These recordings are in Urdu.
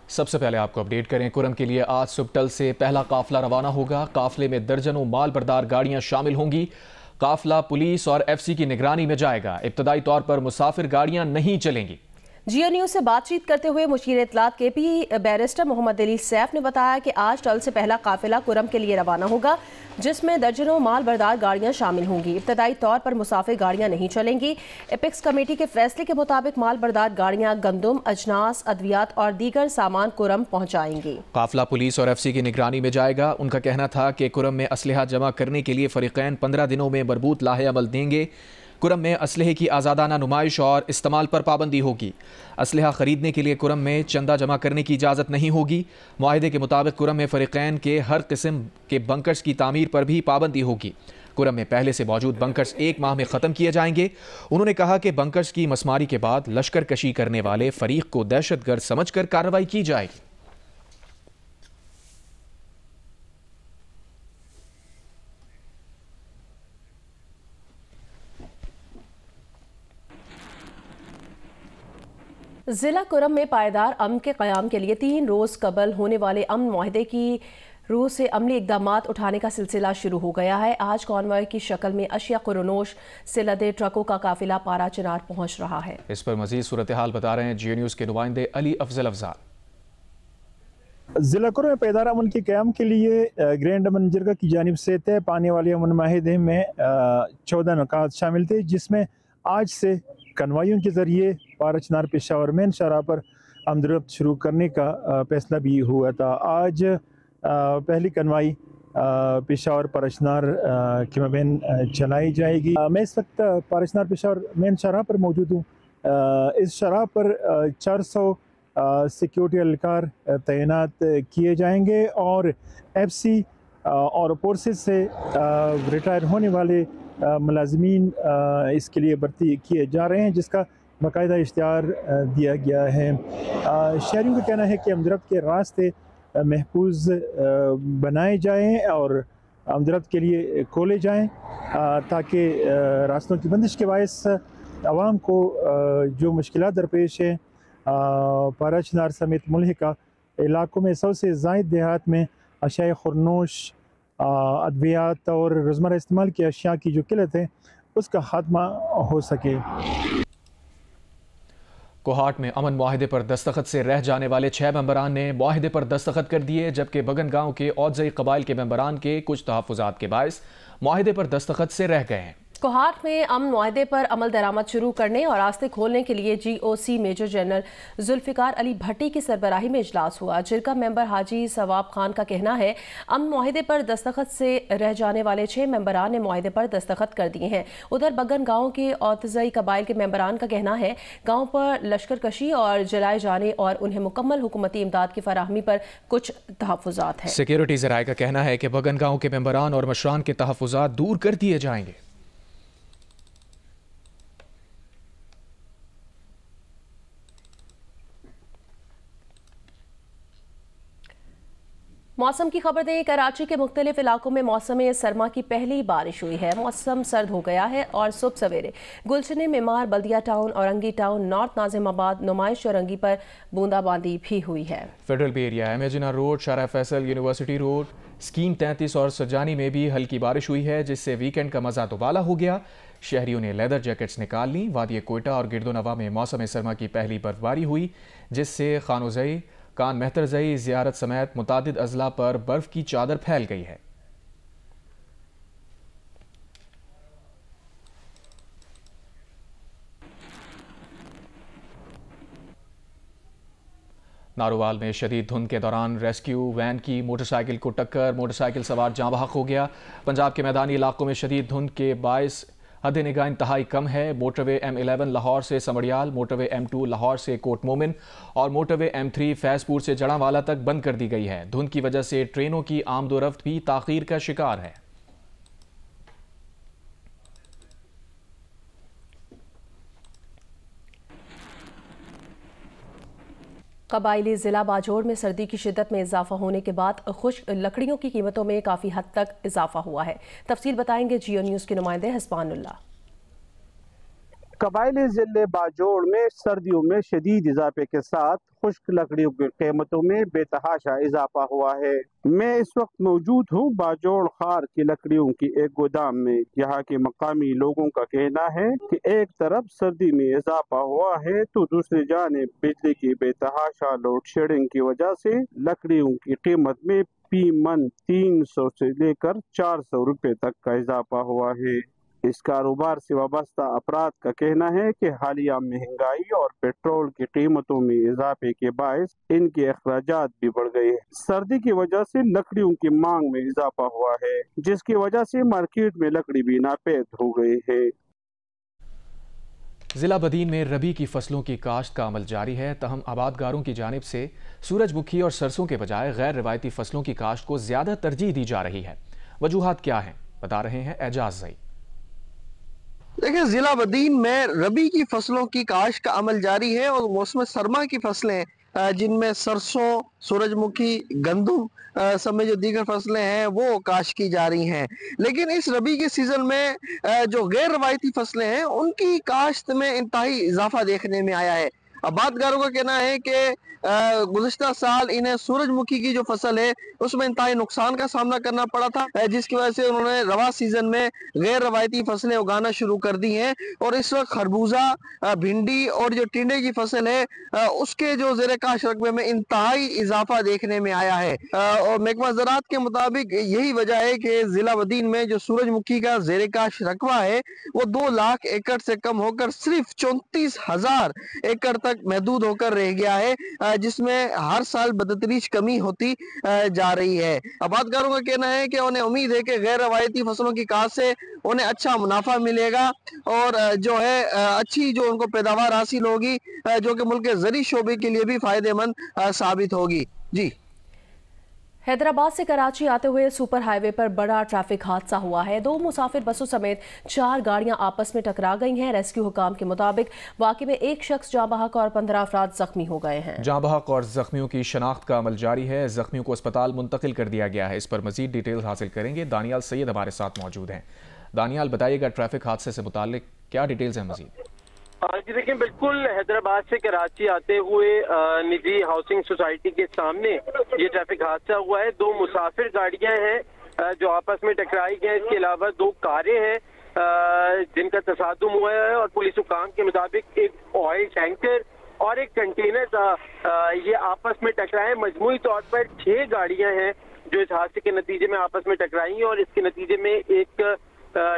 سب سے پہلے آپ کو اپڈیٹ کریں، کرم کے لیے آج سبٹل سے پہلا قافلہ روانہ ہوگا۔ قافلے میں درجنوں مال بردار گاڑیاں شامل ہوں گی۔ قافلہ پولیس اور ایف سی کی نگرانی میں جائے گا۔ ابتدائی طور پر مسافر گاڑیاں نہیں چلیں گی۔ جیو نیوز سے بات چیت کرتے ہوئے مشیر اطلاعات کے پی بیرسٹر محمد علی سیف نے بتایا کہ آج ٹل سے پہلا قافلہ کرم کے لیے روانہ ہوگا، جس میں درجنوں مال بردار گاڑیاں شامل ہوں گی۔ ابتدائی طور پر مسافر گاڑیاں نہیں چلیں گی۔ ایپیکس کمیٹی کے فیصلے کے مطابق مال بردار گاڑیاں گندم، اجناس، ادویات اور دیگر سامان کرم پہنچائیں گی۔ قافلہ پولیس اور ایف سی کی نگرانی میں جائے گا۔ ان کا کہنا تھا کہ کرم میں اسلحہ جمع کرنے کے لیے فریقین 15 دنوں میں مربوط لاہے عمل دیں گے۔ کرم میں اسلحے کی آزادانہ نمائش اور استعمال پر پابندی ہوگی۔ اسلحہ خریدنے کے لیے کرم میں چندہ جمع کرنے کی اجازت نہیں ہوگی۔ معاہدے کے مطابق کرم میں فریقین کے ہر قسم کے بنکرز کی تعمیر پر بھی پابندی ہوگی۔ کرم میں پہلے سے موجود بنکرز 1 ماہ میں ختم کیے جائیں گے۔ انہوں نے کہا کہ بنکرز کی مسماری کے بعد لشکر کشی کرنے والے فریق کو دہشت گرد سمجھ کر کارروائی کی جائے گی۔ ضلع کرم میں پائیدار امن کے قیام کے لیے 3 روز قبل ہونے والے امن معاہدے کی روح سے عملی اقدامات اٹھانے کا سلسلہ شروع ہو گیا ہے۔ آج کانوائے کی شکل میں اشیاء قرنوش سے لدے ٹرکوں کا قافلہ پارا چنار پہنچ رہا ہے۔ اس پر مزید صورتحال بتا رہے ہیں جیو نیوز کے نمائندے علی افضل افضال۔ ضلع کرم میں پائیدار امن کے قیام کے لیے گرینڈ امن جرگہ کی جانب سے طے پانے والے امن معاہدے میں 14 نکات شامل تھے، جس میں آج سے کنوائیوں کے ذریعے پارا چنار پشاور مین شاہراہ پر آمد و رفت شروع کرنے کا فیصلہ بھی ہوا تھا۔ آج پہلی کنوائی پشاور پارا چنار کے مابین چلائی جائے گی۔ میں اس وقت پارا چنار پشاور مین شاہراہ پر موجود ہوں۔ اس شاہراہ پر 400 سیکیورٹی اہلکار تعینات کیے جائیں گے اور ایف سی اور فورسز سے ریٹائر ہونے والے ملازمین اس کے لیے بھرتی کیے جا رہے ہیں، جس کا باقاعدہ اشتہار دیا گیا ہے۔ شہریوں کا کہنا ہے کہ آمد و رفت کے راستے محفوظ بنائے جائیں اور آمد و رفت کے لیے کھولے جائیں، تاکہ راستوں کی بندش کے باعث عوام کو جو مشکلات درپیش ہیں پارا چنار سمیت ملحقہ علاقوں میں 100 سے زائد دیہات میں اشیاء خرنوش، ادویات اور روزمرہ استعمال کی اشیاء کی جو قلت ہے اس کا خاتمہ ہو سکے۔ کوہاٹ میں امن معاہدے پر دستخط سے رہ جانے والے 6 ممبران نے معاہدے پر دستخط کر دیے، جبکہ بگن گاؤں کے اوزئی قبائل کے ممبران کے کچھ تحفظات کے باعث معاہدے پر دستخط سے رہ گئے ہیں۔ کوہاٹ میں امن معاہدے پر عمل درآمد شروع کرنے اور راستے کھولنے کے لیے جی او سی میجر جنرل ذوالفقار علی بھٹی کی سربراہی میں اجلاس ہوا۔ جرگہ ممبر حاجی ثواب خان کا کہنا ہے امن معاہدے پر دستخط سے رہ جانے والے 6 ممبران نے معاہدے پر دستخط کر دیے ہیں۔ ادھر بگن گاؤں کے اوزئی قبائل کے ممبران کا کہنا ہے گاؤں پر لشکر کشی اور جلائے جانے اور انہیں مکمل حکومتی امداد کی فراہمی پر کچھ تحفظات ہیں۔ سیکیورٹی ذرائع کا کہنا ہے کہ بگن گاؤں کے ممبران اور مشران کے تحفظات دور کر دیے جائیں گے۔ موسم کی خبر دیں، کراچی کے مختلف علاقوں میں موسم سرما کی پہلی بارش ہوئی ہے۔ موسم سرد ہو گیا ہے اور صبح سویرے گلشن معمار، بلدیہ ٹاؤن، اورنگی ٹاؤن، نارتھ ناظم آباد، نمائش اورنگی پر بوندا باندی بھی ہوئی ہے۔ فیڈرل بے ایریا، امیجنا road, Shahrah Faisal, university road, scheme 33 اور سرجانی میں بھی ہلکی بارش ہوئی ہے، جس سے ویکنڈ کا مزہ دوبالا ہو گیا۔ شہریوں نے لیدر جیکٹس نکال لیں۔ وادی کوئٹہ اور گرد و نواح میں موسم سرما کی پہلی برفباری ہوئی، جس سے خانوزئی، کان مہترزئی، زیارت سمیت متعدد اضلاع پر برف کی چادر پھیل گئی ہے۔ ناروال میں شدید دھند کے دوران ریسکیو وین کی موٹر سائیکل کو ٹکر، موٹر سائیکل سوار جاں بحق ہو گیا۔ پنجاب کے میدانی علاقوں میں شدید دھند کے باعث حد نگاہ انتہائی کم ہے۔ موٹر وے M11 لاہور سے سمڑیال، موٹر وے M2 لاہور سے کوٹ مومن اور موٹر وے M3 فیض پور سے جڑاں والا تک بند کر دی گئی ہے۔ دھند کی وجہ سے ٹرینوں کی آمد و رفت بھی تاخیر کا شکار ہے۔ قبائلی ضلع باجوڑ میں سردی کی شدت میں اضافہ ہونے کے بعد خشک لکڑیوں کی قیمتوں میں کافی حد تک اضافہ ہوا ہے۔ تفصیل بتائیں گے جیو نیوز کے نمائندے حسبان اللہ۔ قبائلی ضلع باجوڑ میں سردیوں میں شدید اضافے کے ساتھ خشک لکڑیوں کی قیمتوں میں بے تحاشا اضافہ ہوا ہے۔ میں اس وقت موجود ہوں باجوڑ خار کی لکڑیوں کی ایک گودام میں۔ یہاں کے مقامی لوگوں کا کہنا ہے کہ ایک طرف سردی میں اضافہ ہوا ہے تو دوسری جانب بجلی کی بے تحاشا لوڈ شیڈنگ کی وجہ سے لکڑیوں کی قیمت میں فی من 300 سے لے کر 400 روپے تک کا اضافہ ہوا ہے۔ اس کاروبار سے وابستہ افراد کا کہنا ہے کہ حالیہ مہنگائی اور پیٹرول کی قیمتوں میں اضافے کے باعث ان کے اخراجات بھی بڑھ گئے ہیں۔ سردی کی وجہ سے لکڑیوں کی مانگ میں اضافہ ہوا ہے، جس کی وجہ سے مارکیٹ میں لکڑی بھی ناپید ہو گئی ہے۔ ضلع بدین میں ربی کی فصلوں کی کاشت کا عمل جاری ہے، تاہم آبادگاروں کی جانب سے سورج مکھی اور سرسوں کے بجائے غیر روایتی فصلوں کی کاشت کو زیادہ ترجیح دی جا رہی ہے۔ وجوہات کیا ہیں، بتا رہے ہیں اعجاز زئی۔ دیکھیں، ضلع بدین میں ربی کی فصلوں کی کاشت کا عمل جاری ہے اور موسم سرما کی فصلیں جن میں سرسوں، سورج مکھی، گندم سمیت جو دیگر فصلیں ہیں وہ کاشت کی جا رہی ہیں، لیکن اس ربی کے سیزن میں جو غیر روایتی فصلیں ہیں ان کی کاشت میں انتہائی اضافہ دیکھنے میں آیا ہے۔ آبادگاروں کا کہنا ہے کہ گزشتہ سال انہیں سورج مکھی کی جو فصل ہے اس میں انتہائی نقصان کا سامنا کرنا پڑا تھا، جس کی وجہ سے انہوں نے رواں سیزن میں غیر روایتی فصلیں اگانا شروع کر دی ہیں، اور اس وقت خربوزہ، بھنڈی اور جو ٹینڈے کی فصل ہے اس کے جو زیر کاشت رقبے میں انتہائی اضافہ دیکھنے میں آیا ہے، اور محکمہ زراعت کے مطابق یہی وجہ ہے کہ ضلع بدین میں جو سورج مکھی کا زیر کاشت رقبہ ہے وہ 2 لاکھ ایکڑ سے کم ہو کر صرف 34,000 ایکڑ تک محدود ہو کر رہ گیا ہے، جس میں ہر سال بدتدریج کمی ہوتی جا رہی ہے۔ آبادگاروں کا کہنا ہے کہ انہیں امید ہے کہ غیر روایتی فصلوں کی کاشت سے انہیں اچھا منافع ملے گا اور جو ہے اچھی جو ان کو پیداوار حاصل ہوگی، جو کہ ملک کے زرعی شعبے کے لیے بھی فائدہ مند ثابت ہوگی۔ جی، حیدرآباد سے کراچی آتے ہوئے سپر ہائی وے پر بڑا ٹریفک حادثہ ہوا ہے۔ 2 مسافر بسوں سمیت 4 گاڑیاں آپس میں ٹکرا گئی ہیں۔ ریسکیو حکام کے مطابق واقعے میں 1 شخص جاں بحق اور 15 افراد زخمی ہو گئے ہیں۔ جاں بحق اور زخمیوں کی شناخت کا عمل جاری ہے، زخمیوں کو اسپتال منتقل کر دیا گیا ہے۔ اس پر مزید ڈیٹیل حاصل کریں گے، دانیال سید ہمارے ساتھ موجود ہیں۔ دانیال، بتائیے گا ٹریفک حادثے سے متعلق کیا ڈیٹیلز ہیں مزید؟ جی دیکھیں، بالکل حیدرآباد سے کراچی آتے ہوئے نجی ہاؤسنگ سوسائٹی کے سامنے یہ ٹریفک حادثہ ہوا ہے۔ 2 مسافر گاڑیاں ہیں جو آپس میں ٹکرائی گئیں، اس کے علاوہ 2 کاریں ہیں جن کا تصادم ہوا ہے، اور پولیس حکام کے مطابق ایک آئل ٹینکر اور ایک کنٹینر یہ آپس میں ٹکرائے۔ مجموعی طور پر 6 گاڑیاں ہیں جو اس حادثے کے نتیجے میں آپس میں ٹکرائی ہیں، اور اس کے نتیجے میں ایک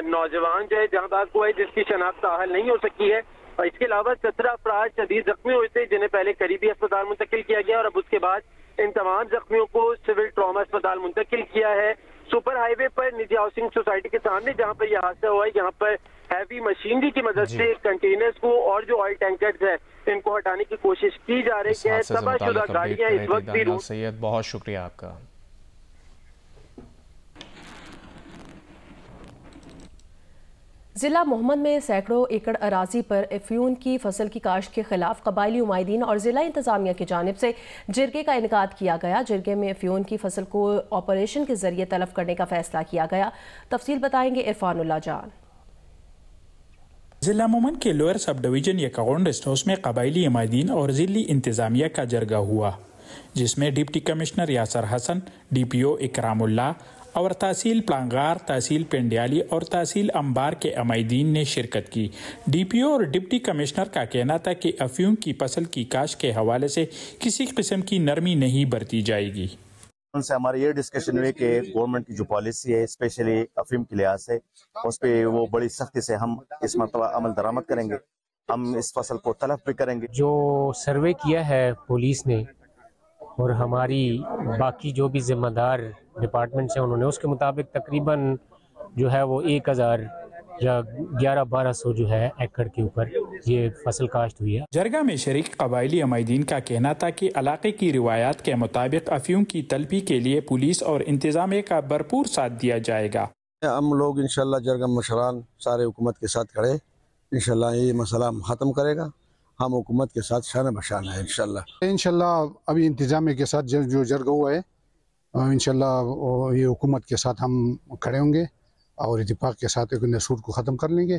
نوجوان جو ہے جہاں بحق ہوا ہے جس کی شناخت تاحال نہیں ہو سکی ہے، اور اس کے علاوہ 17 افراد شدید زخمی ہوئے تھے جنہیں پہلے قریبی اسپتال منتقل کیا گیا، اور اب اس کے بعد ان تمام زخمیوں کو سول ٹراما اسپتال منتقل کیا ہے۔ سپر ہائی وے پر نجی ہاؤسنگ سوسائٹی کے سامنے جہاں پر یہ حادثہ ہوا ہے، یہاں پر ہیوی مشینری کی مدد سے کنٹینرز کو اور جو آئل ٹینکرز ہیں ان کو ہٹانے کی کوشش کی جا رہی ہے۔ تباہ شدہ گاڑیاں اس وقت بھی سید، بہت شکریہ آپ کا۔ ضلع محمد میں سینکڑوں ایکڑ اراضی پر افیون کی فصل کی کاشت کے خلاف قبائلی عمائدین اور ضلع انتظامیہ کی جانب سے جرگے کا انعقاد کیا گیا۔ جرگے میں افیون کی فصل کو آپریشن کے ذریعے تلف کرنے کا فیصلہ کیا گیا۔ تفصیل بتائیں گے عرفان اللہ جان۔ ضلع مومن کے lower sub division Yakaghund rest house میں قبائلی عمائدین اور ضلعی انتظامیہ کا جرگہ ہوا، جس میں ڈپٹی کمشنر یاسر حسن، ڈی پی او اکرام اللہ اور تحصیل پلانگار، تحصیل پنڈیالی اور تحصیل امبار کے عمائدین نے شرکت کی۔ ڈی پی او اور ڈپٹی کمشنر کا کہنا تھا کہ افیون کی فصل کی کاشت کے حوالے سے کسی قسم کی نرمی نہیں برتی جائے گی۔ ان سے ہماری یہ ڈسکشن ہوئی کہ گورنمنٹ کی جو پالیسی ہے اسپیشلی افیم کے لحاظ سے اس پہ وہ بڑی سختی سے ہم اس مرتبہ عمل درآمد کریں گے، ہم اس فصل کو تلف بھی کریں گے۔ جو سروے کیا ہے پولیس نے اور ہماری باقی جو بھی ذمہ دار ڈپارٹمنٹس ہیں انہوں نے، اس کے مطابق تقریباً جو ہے وہ 1000 یا 1100-1200 جو ہے ایکڑ کے اوپر یہ فصل کاشت ہوئی ہے۔ جرگہ میں شریک قبائلی عمائدین کا کہنا تھا کہ علاقے کی روایات کے مطابق افیون کی تلفی کے لیے پولیس اور انتظامیہ کا بھرپور ساتھ دیا جائے گا۔ ہم لوگ انشاءاللہ جرگہ مشران سارے حکومت کے ساتھ کھڑے، انشاءاللہ یہ مسئلہ ختم کرے گا، ہم حکومت کے ساتھ شانہ بشانہ ہے انشاءاللہ۔ ابھی انتظامیہ کے ساتھ جو جرگہ ہوا ہے انشاءاللہ یہ حکومت کے ساتھ ہم کھڑے ہوں گے اور اتفاق کے ساتھ ایک نسور کو ختم کر لیں گے۔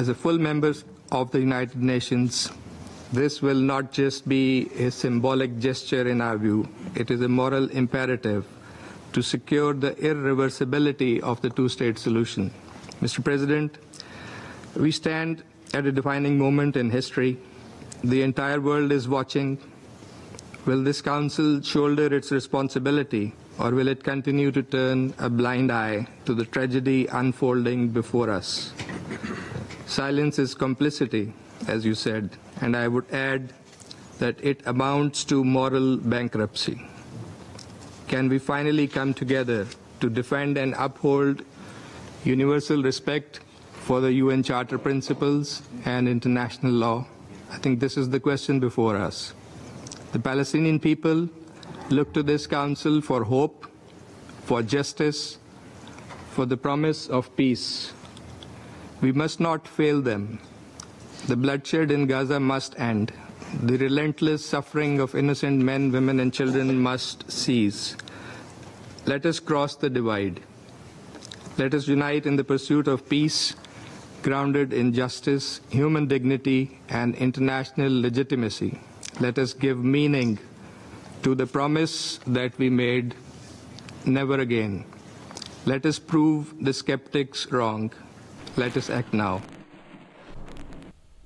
As a full member of the United Nations, this will not just be a symbolic gesture in our view. It is a moral imperative to secure the irreversibility of the two-state solution. Mr. President, we stand at a defining moment in history. The entire world is watching. Will this Council shoulder its responsibility, or will it continue to turn a blind eye to the tragedy unfolding before us? Silence is complicity, as you said, and I would add that it amounts to moral bankruptcy. Can we finally come together to defend and uphold universal respect for the UN Charter principles and international law? I think this is the question before us. The Palestinian people look to this Council for hope, for justice, for the promise of peace. We must not fail them. The bloodshed in Gaza must end. The relentless suffering of innocent men, women, and children must cease. Let us cross the divide. Let us unite in the pursuit of peace, grounded in justice, human dignity, and international legitimacy. Let us give meaning to the promise that we made, never again. Let us prove the skeptics wrong. Let us act now.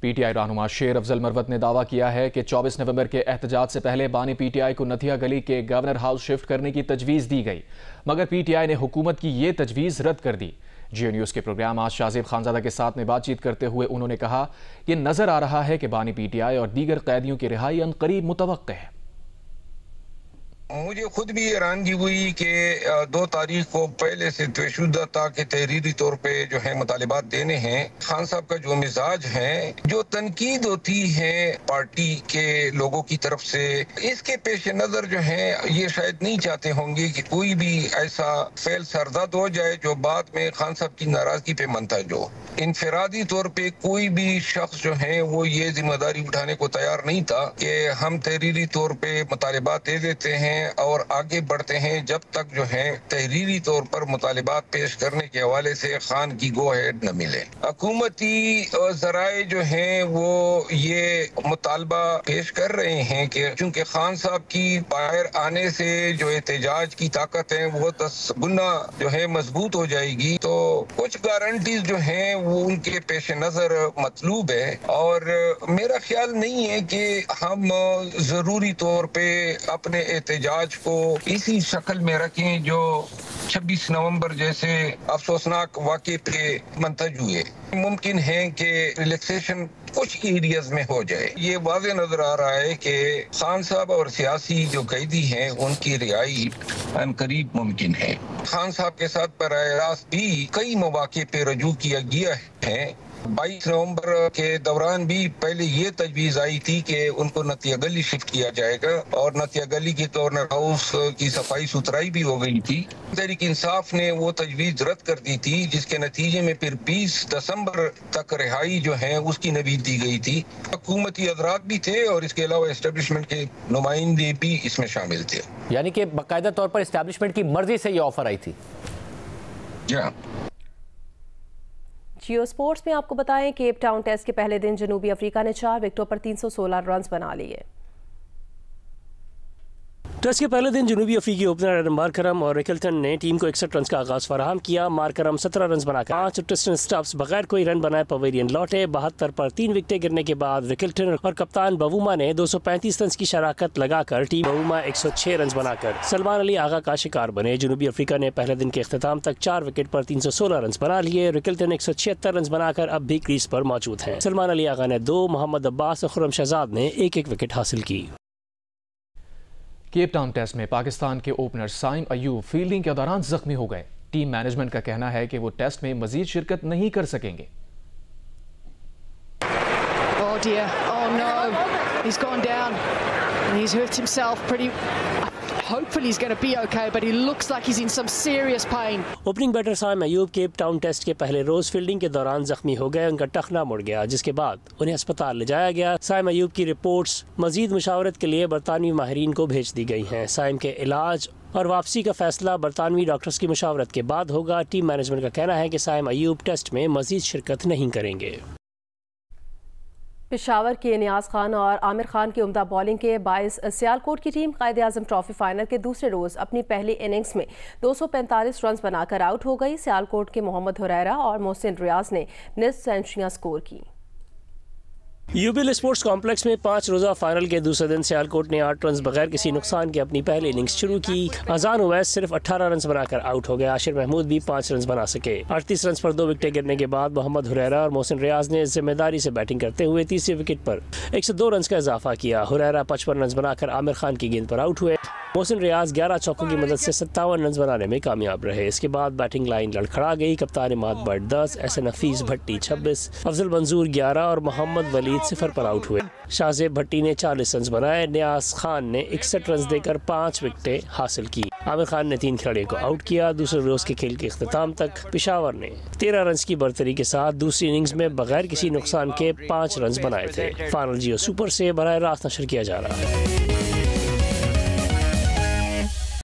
P T I رہنما شیر افضل مروت نے دعویٰ کیا ہے کہ 24 نومبر کے احتجاج سے پہلے بانی پی ٹی آئی کو نتھیا گلی کے گورنر ہاؤس شفٹ کرنے کی تجویز دی گئی، مگر پی ٹی آئی نے حکومت کی یہ تجویز رد کر دی۔ جیو نیوز کے پروگرام آج شاہ زیب خانزادہ کے ساتھ میں بات چیت کرتے ہوئے انہوں نے کہا کہ نظر آ رہا ہے کہ بانی پی ٹی آئی اور دیگر قیدیوں کی رہائی عنقریب متوقع ہے۔ مجھے خود بھی حیرانگی ہوئی کہ 2 تاریخ کو پہلے سے طے شدہ تھا کہ تحریری طور پہ جو ہے مطالبات دینے ہیں۔ خان صاحب کا جو مزاج ہے، جو تنقید ہوتی ہے پارٹی کے لوگوں کی طرف سے، اس کے پیش نظر جو ہے یہ شاید نہیں چاہتے ہوں گے کہ کوئی بھی ایسا فعل سرزد ہو جائے جو بعد میں خان صاحب کی ناراضگی پہ منتج ہو۔ انفرادی طور پہ کوئی بھی شخص جو ہے وہ یہ ذمہ داری اٹھانے کو تیار نہیں تھا کہ ہم تحریری طور پہ مطالبات دے دیتے ہیں اور آگے بڑھتے ہیں جب تک جو ہے تحریری طور پر مطالبات پیش کرنے کے حوالے سے خان کی گو ہیڈ نہ ملے۔ حکومتی ذرائع جو ہیں وہ یہ مطالبہ پیش کر رہے ہیں کہ چونکہ خان صاحب کی باہر آنے سے جو احتجاج کی طاقت ہے وہ 10 گنا جو ہے مضبوط ہو جائے گی، تو کچھ گارنٹیز جو ہیں وہ ان کے پیش نظر مطلوب ہے، اور میرا خیال نہیں ہے کہ ہم ضروری طور پہ اپنے احتجاج کو اسی شکل میں رکھیں جو 26 نومبر جیسے افسوسناک واقعے پہ منتج ہوئے۔ ممکن ہے کہ ریلیکسیشن کچھ ایریاز میں ہو جائے۔ یہ واضح نظر آ رہا ہے کہ خان صاحب اور سیاسی جو قیدی ہیں ان کی رہائی عنقریب ممکن ہے۔ خان صاحب کے ساتھ براہ راست بھی کئی مواقع پہ رجوع کیا گیا ہے۔ 22 نومبر کے دوران بھی پہلے یہ تجویز آئی تھی کہ ان کو نتھیا گلی شفٹ کیا جائے گا، اور نتھیا گلی کے گورنر ہاؤس کی صفائی ستھرائی بھی ہو گئی تھی۔ تحریک انصاف نے وہ تجویز رد کر دی تھی، جس کے نتیجے میں پھر 20 دسمبر تک رہائی جو ہے اس کی نوید دی گئی تھی۔ حکومتی حضرات بھی تھے اور اس کے علاوہ اسٹیبلشمنٹ کے نمائندے بھی اس میں شامل تھے۔ یعنی کہ باقاعدہ طور پر اسٹیبلشمنٹ کی مرضی سے یہ آفر آئی تھی؟ جی۔ جیو سپورٹس میں آپ کو بتائیں کیپ ٹاؤن ٹیسٹ کے پہلے دن جنوبی افریقہ نے 4 وکٹوں پر 316 رنز بنا لیے۔ ٹیسٹ کے پہلے دن جنوبی افریقی اوپنر ایڈم مارکرم اور ریکلٹن نے ٹیم کو 61 رنز کا آغاز فراہم کیا۔ مارکرم 17 رنز بنا کر 5 ٹرسٹن سٹاپس بغیر کوئی رن بنائے پویلین لوٹے۔ 72 پر 3 وکٹیں گرنے کے بعد ریکلٹن اور کپتان بووما نے 235 رنز کی شراکت لگا کر ٹیم بووما 106 رنز بنا کر سلمان علی آغا کا شکار بنے۔ جنوبی افریقہ نے پہلے دن کے اختتام تک 4 وکٹ پر 316 رنز بنا لیے۔ ریکلٹن 176 رنز بنا کر اب بھی کریز پر موجود ہیں۔ سلمان علی آغا نے 2، محمد عباس اور خرم شہزاد نے 1-1 وکٹ حاصل کی۔ کیپ ٹاؤن ٹیسٹ میں پاکستان کے اوپنر سائم ایوب فیلڈنگ کے دوران زخمی ہو گئے۔ ٹیم مینجمنٹ کا کہنا ہے کہ وہ ٹیسٹ میں مزید شرکت نہیں کر سکیں گے۔ Oh dear, oh no, he's gone down and he's hurt himself pretty. Hopefully he's going to be okay, but he looks like he's in some serious pain. Opening better Saim Ayub Cape Town test کے پہلے روز فیلڈنگ کے دوران زخمی ہو گئے۔ ان کا ٹخنا مڑ گیا، جس کے بعد انہیں ہسپتال لے جایا گیا۔ سائم ایوب کی رپورٹس مزید مشاورت کے لیے برطانوی ماہرین کو بھیج دی گئی ہیں۔ سائم کے علاج اور واپسی کا فیصلہ برطانوی ڈاکٹرز کی مشاورت کے بعد ہوگا۔ ٹیم مینجمنٹ کا کہنا ہے کہ سائم ایوب ٹیسٹ میں مزید شرکت نہیں کریں گے۔ پشاور کے نیاز خان اور عامر خان کی عمدہ بولنگ کے باعث سیالکوٹ کی team Quaid Azam trophy final کے دوسرے روز اپنی پہلی اننگز میں 245 رنز بنا کر آؤٹ ہو گئی۔ سیالکوٹ کے محمد حریرہ اور محسن ریاض نے نصف سینچریاں سکور کی۔ یوبیل اسپورٹس کمپلیکس میں 5 روزہ فائنل کے دوسرے دن سیالکوٹ نے 8 رنز بغیر کسی نقصان کے اپنی پہلی اننگز شروع کی۔ اذان اویس صرف 18 رنز بنا کر آؤٹ ہو گیا۔ عاشر محمود بھی 5 رنز بنا سکے۔ 38 رنز پر 2 وکٹیں گرنے کے بعد محمد حریرہ اور محسن ریاض نے ذمہ داری سے بیٹنگ کرتے ہوئے تیسری وکٹ پر 102 رنز کا اضافہ کیا۔ حریرہ 55 رنز بنا کر عامر خان کی گیند پر آؤٹ ہوئے۔ محسن ریاض 11 چوکوں کی مدد سے 57 رنز بنانے میں کامیاب رہے۔ اس کے بعد بیٹنگ لائن لڑکھڑا گئی۔ کپتان عماد بٹ 10، احسن حفیظ بھٹی 26، افضل منظور 11 اور محمد ولید 0 پر آؤٹ ہوئے۔ شاہ زیب بھٹی نے 40 رنز بنائے۔ نیاز خان نے 61 رنز دے کر 5 وکٹیں حاصل کی۔ عامر خان نے 3 کھلاڑیوں کو آؤٹ کیا۔ دوسرے روز کے کھیل کے اختتام تک پشاور نے 13 رنز کی برتری کے ساتھ دوسری اننگز میں بغیر کسی نقصان کے 5 رنز بنائے تھے۔ فائنل جیو سپر سے براہ راست نشر کیا جا رہا ہے۔